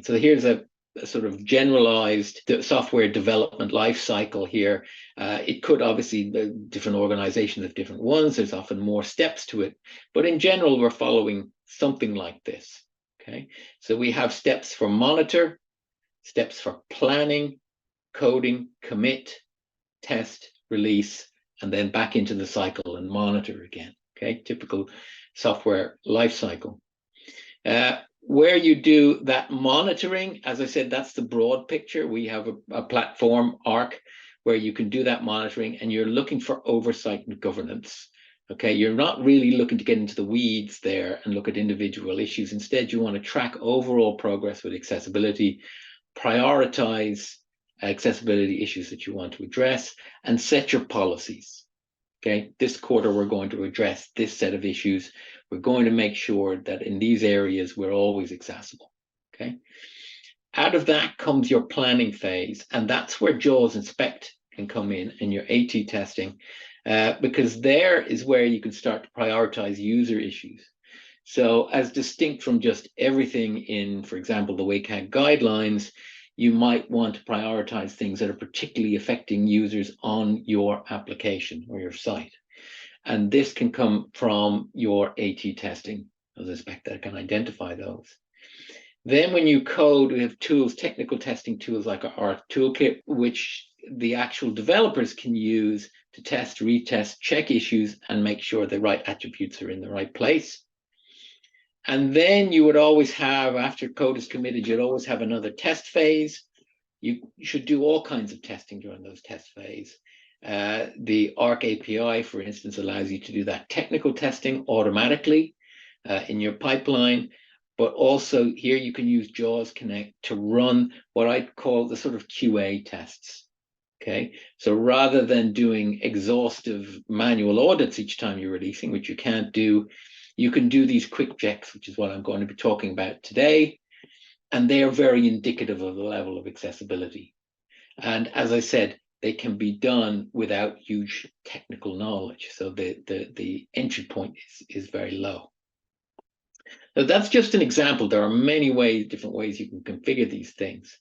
So here's a sort of generalized software development lifecycle here. It could obviously, different organizations have different ones. There's often more steps to it. But in general, we're following something like this. Okay, so we have steps for monitor, steps for planning, coding, commit, test, release, and then back into the cycle and monitor again. Okay, typical software lifecycle. Where you do that monitoring, as I said, that's the broad picture. We have a platform arc where you can do that monitoring, and you're looking for oversight and governance. Okay, you're not really looking to get into the weeds there and look at individual issues. Instead, you want to track overall progress with accessibility, prioritize accessibility issues that you want to address, and set your policies. Okay, this quarter we're going to address this set of issues. We're going to make sure that in these areas we're always accessible. Okay, out of that comes your planning phase, and that's where JAWS Inspect can come in your AT testing, because there is where you can start to prioritize user issues. So as distinct from just everything in, for example, the WCAG guidelines, you might want to prioritize things that are particularly affecting users on your application or your site. And this can come from your AT testing, as I expect that can identify those. Then when you code, we have tools, technical testing tools like our toolkit, which the actual developers can use to test, retest, check issues, and make sure the right attributes are in the right place. And then you would always have, after code is committed, you'd always have another test phase. You should do all kinds of testing during those test phase. The ARC API, for instance, allows you to do that technical testing automatically in your pipeline. But also here you can use JAWS Connect to run what I call the sort of QA tests. Okay, so rather than doing exhaustive manual audits each time you're releasing, which you can't do, you can do these quick checks, which is what I'm going to be talking about today. And they are very indicative of the level of accessibility. And as I said, they can be done without huge technical knowledge. So the entry point is very low. Now, that's just an example. There are many ways, different ways you can configure these things.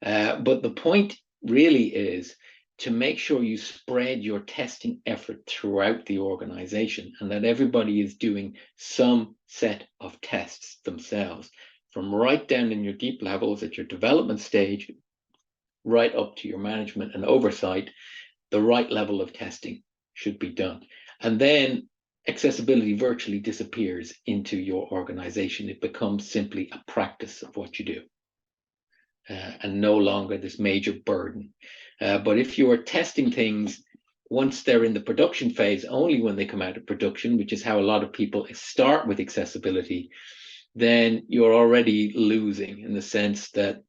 But the point really is to make sure you spread your testing effort throughout the organization and that everybody is doing some set of tests themselves, from right down in your deep levels at your development stage, right up to your management and oversight. The right level of testing should be done. And then accessibility virtually disappears into your organization. It becomes simply a practice of what you do. And no longer this major burden. But if you are testing things once they're in the production phase, only when they come out of production, which is how a lot of people start with accessibility, then you're already losing in the sense that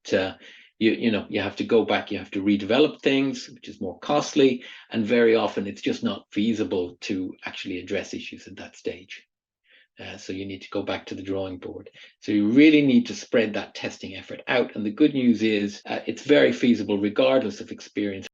you have to go back, you have to redevelop things, which is more costly, and very often it's just not feasible to actually address issues at that stage. So you need to go back to the drawing board. So you really need to spread that testing effort out. And the good news is it's very feasible regardless of experience.